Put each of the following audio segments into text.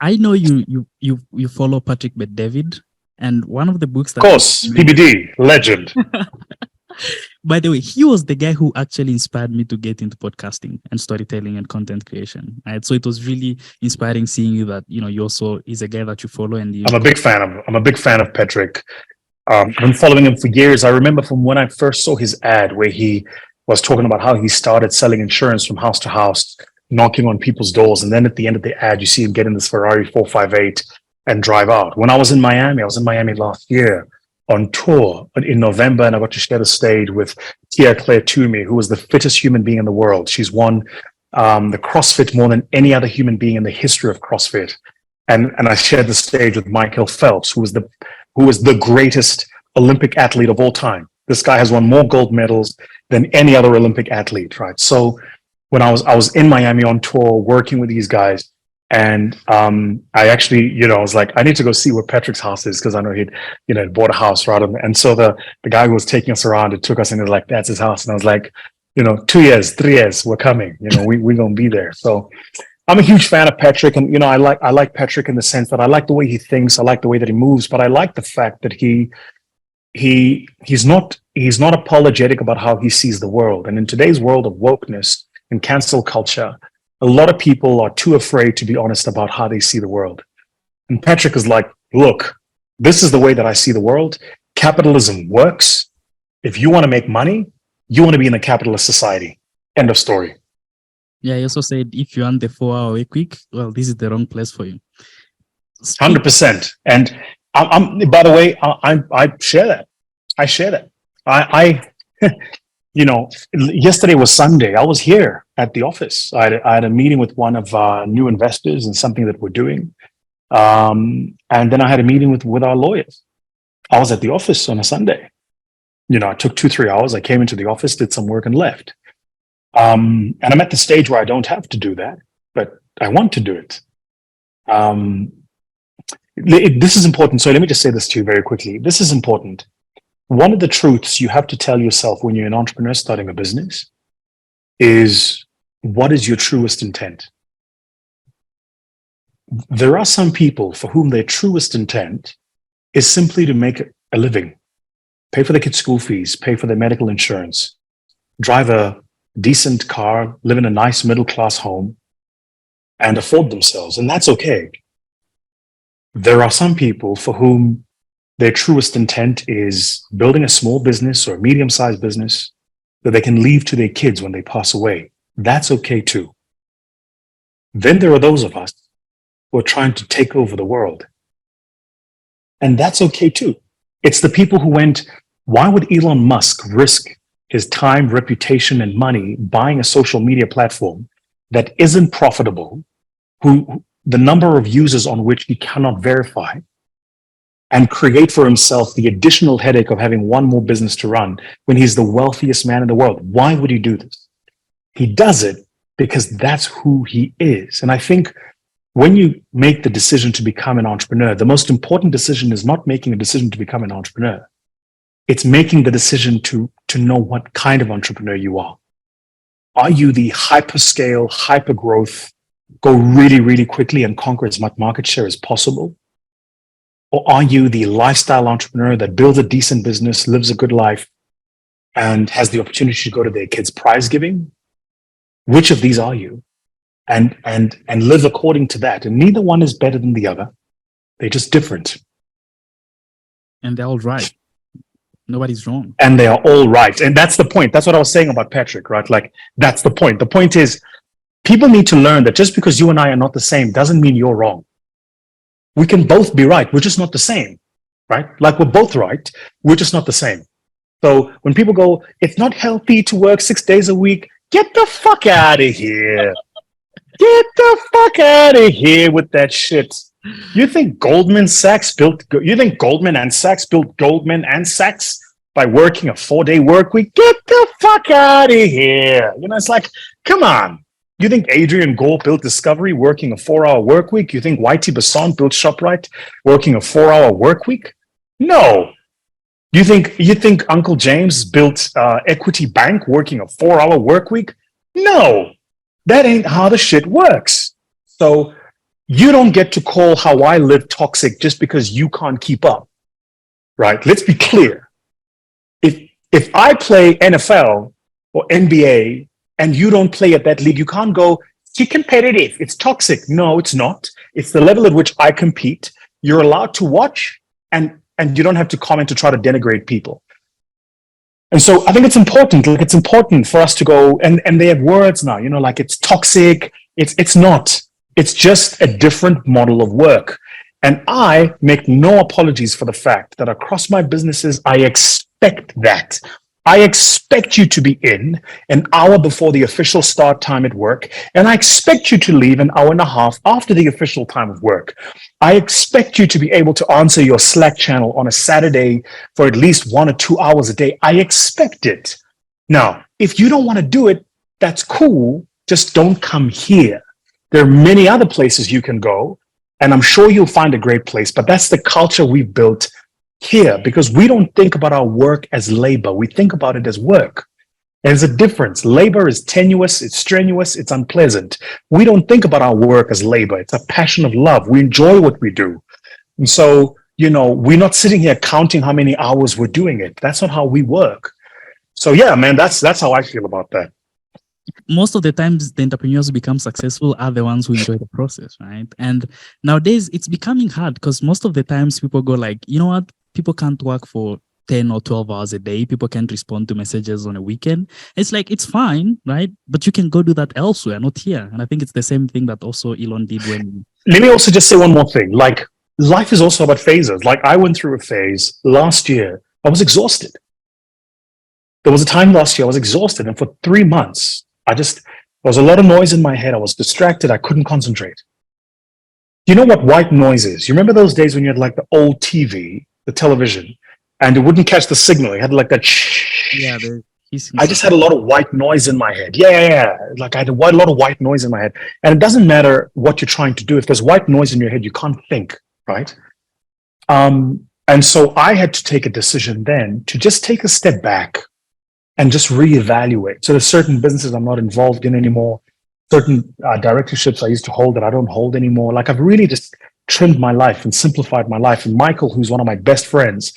I know you follow Patrick Bet-David, and one of the books that Of course, PBD, legend. By the way, he was the guy who actually inspired me to get into podcasting and storytelling and content creation. Right? So it was really inspiring seeing you that, you also is a guy that you follow. And I'm a big fan of Patrick. I've been following him for years. I remember from when I first saw his ad where he was talking about how he started selling insurance from house to house, knocking on people's doors. And then at the end of the ad, you see him get in this Ferrari 458 and drive out. When I was in Miami last year on tour in November, and I got to share the stage with Tia Claire Toomey, who was the fittest human being in the world. She's won the CrossFit more than any other human being in the history of CrossFit. And I shared the stage with Michael Phelps, who was the greatest Olympic athlete of all time. This guy has won more gold medals than any other Olympic athlete, right? So when I was in Miami on tour working with these guys, and I actually, I was like, I need to go see where Patrick's house is, because I know he'd bought a house, right? And so the guy who was taking us around, it took us and he was like, that's his house. And I was like, 2 years, 3 years, we're coming, we're going to be there. So I'm a huge fan of Patrick, and I like Patrick in the sense that I like the way he thinks, I like the way that he moves, but I like the fact that he's not apologetic about how he sees the world. And in today's world of wokeness and cancel culture, a lot of people are too afraid to be honest about how they see the world. And Patrick is like, look, this is the way that I see the world. Capitalism works. If you want to make money, you want to be in a capitalist society. End of story. Yeah, he also said, if you want the 4-hour work week, well, this is the wrong place for you. 100%. And I'm by the way, I share that. I share that. I yesterday was Sunday. I was here at the office. I had a meeting with one of our new investors and something that we're doing. And then I had a meeting with our lawyers. I was at the office on a Sunday. I took 2-3 hours. I came into the office, did some work and left. And I'm at the stage where I don't have to do that, but I want to do it. This is important. So let me just say this to you very quickly. This is important. One of the truths you have to tell yourself when you're an entrepreneur starting a business is, what is your truest intent? There are some people for whom their truest intent is simply to make a living, pay for their kids' school fees, pay for their medical insurance, drive a decent car, live in a nice middle-class home, and afford themselves. And that's okay. There are some people for whom their truest intent is building a small business or a medium-sized business that they can leave to their kids when they pass away. That's okay too. Then there are those of us who are trying to take over the world. And that's okay too. It's the people who went, why would Elon Musk risk his time, reputation, and money buying a social media platform that isn't profitable, who the number of users on which he cannot verify, and create for himself the additional headache of having one more business to run when he's the wealthiest man in the world? Why would he do this? He does it because that's who he is. And I think when you make the decision to become an entrepreneur, the most important decision is not making a decision to become an entrepreneur. It's making the decision to know what kind of entrepreneur you are. Are you the hyperscale, hyper growth, go really, really quickly and conquer as much market share as possible? Or are you the lifestyle entrepreneur that builds a decent business, lives a good life, and has the opportunity to go to their kids' prize giving? Which of these are you? And live according to that. And neither one is better than the other. They're just different. And they're all right. Nobody's wrong. And they are all right. And that's the point. That's what I was saying about Patrick, right? Like, that's the point. The point is, people need to learn that just because you and I are not the same doesn't mean you're wrong. We can both be right. We're just not the same, right? Like, we're both right. We're just not the same. So when people go, it's not healthy to work 6 days a week, get the fuck out of here. Get the fuck out of here with that shit. You think Goldman and Sachs built Goldman and Sachs by working a 4-day work week? Get the fuck out of here. It's like, come on. You think Adrian Gore built Discovery working a 4-hour work week? You think Whitey Basson built ShopRite working a 4-hour work week? No. You think Uncle James built Equity Bank working a 4-hour work week? No. That ain't how the shit works. So You don't get to call how I live toxic just because you can't keep up, right? Let's be clear. If I play NFL or NBA and you don't play at that league, you can't go, it's competitive, it's toxic. No, it's not. It's the level at which I compete. You're allowed to watch, and you don't have to comment to try to denigrate people. And so I think it's important. Like, it's important for us to go, and they have words now, like it's toxic. It's not. It's just a different model of work. And I make no apologies for the fact that across my businesses, I expect that. I expect you to be in an hour before the official start time at work, and I expect you to leave an hour and a half after the official time of work. I expect you to be able to answer your Slack channel on a Saturday for at least 1 or 2 hours a day. I expect it. Now, if you don't want to do it, that's cool. Just don't come here. There are many other places you can go, and I'm sure you'll find a great place, but that's the culture we've built here, because we don't think about our work as labor. We think about it as work. There's a difference. Labor is tenuous, it's strenuous, it's unpleasant. We don't think about our work as labor. It's a passion of love. We enjoy what we do. And so, we're not sitting here counting how many hours we're doing it. That's not how we work. So yeah, man, that's how I feel about that. Most of the times the entrepreneurs who become successful are the ones who enjoy the process, right? And nowadays it's becoming hard because most of the times people go like, you know what? People can't work for 10 or 12 hours a day. People can't respond to messages on a weekend. It's like, it's fine, right? But you can go do that elsewhere, not here. And I think it's the same thing that also Elon did when... Let me also just say one more thing. Like, life is also about phases. Like, I went through a phase last year. I was exhausted. There was a time last year I was exhausted. And for 3 months, there was a lot of noise in my head. I was distracted. I couldn't concentrate. You know what white noise is? You remember those days when you had like the old TV, the television, and it wouldn't catch the signal? It had like that shh. Yeah, I just had a lot of white noise in my head. Yeah. Like, I had a lot of white noise in my head. And it doesn't matter what you're trying to do. If there's white noise in your head, you can't think, right? And so I had to take a decision then to just take a step back and just reevaluate. So there's certain businesses I'm not involved in anymore. Certain directorships I used to hold that I don't hold anymore. Like, I've really just trimmed my life and simplified my life. And Michael, who's one of my best friends,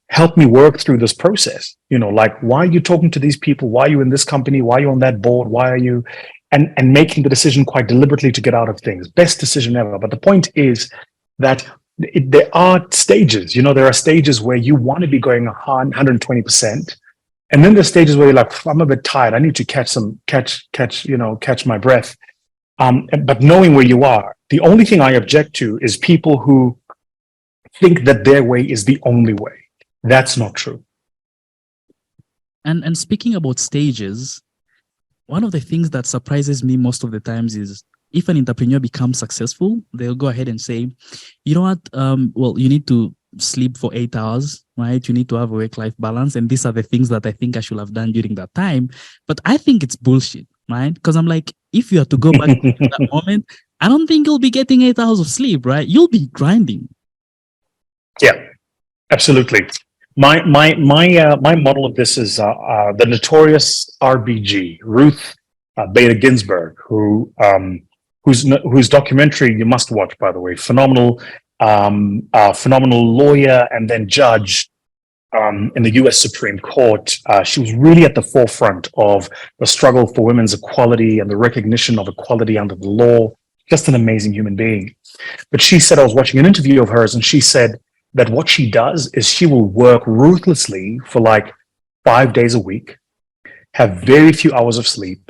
helped me work through this process. Like, why are you talking to these people? Why are you in this company? Why are you on that board? Why are you? And making the decision quite deliberately to get out of things. Best decision ever. But the point is that there are stages. There are stages where you want to be going 120%. And then there's stages where you're like, I'm a bit tired. I need to catch my breath. But knowing where you are, the only thing I object to is people who think that their way is the only way. That's not true. And speaking about stages, one of the things that surprises me most of the times is if an entrepreneur becomes successful, they'll go ahead and say, you know what? Well, you need to sleep for 8 hours, right? You need to have a work-life balance. And these are the things that I think I should have done during that time. But I think it's bullshit, right? Because I'm like, if you have to go back to that moment, I don't think you'll be getting 8 hours of sleep, right? You'll be grinding. Yeah, absolutely. My model of this is the notorious RBG, Ruth Bader Ginsburg, whose documentary you must watch, by the way. Phenomenal lawyer and then judge in the U.S. Supreme Court. She was really at the forefront of the struggle for women's equality and the recognition of equality under the law. Just an amazing human being. But she said, I was watching an interview of hers, and she said that what she does is she will work ruthlessly for like 5 days a week, have very few hours of sleep,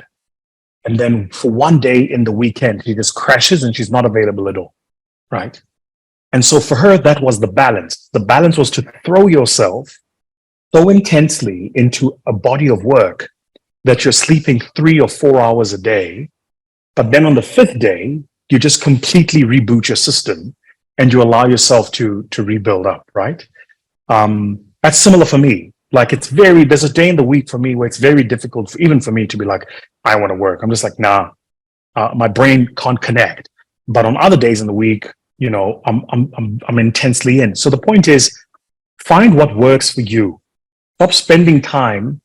and then for 1 day in the weekend, she just crashes and she's not available at all, right? And so for her, that was the balance. The balance was to throw yourself so intensely into a body of work that you're sleeping 3 or 4 hours a day. But then on the 5th day, you just completely reboot your system and you allow yourself to rebuild up, right? That's similar for me. Like, there's a day in the week for me where it's very difficult even for me to be like, I want to work. I'm just like, nah, my brain can't connect. But on other days in the week, I'm intensely in. So the point is, find what works for you. Stop spending time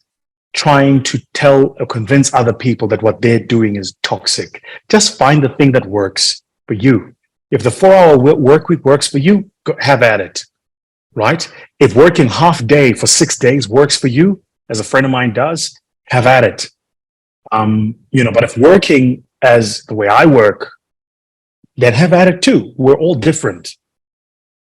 trying to tell or convince other people that what they're doing is toxic. Just find the thing that works for you. If the 4-hour work week works for you, have at it, right? If working half day for 6 days works for you, as a friend of mine does, have at it. But if working as the way I work, then have at it too. We're all different.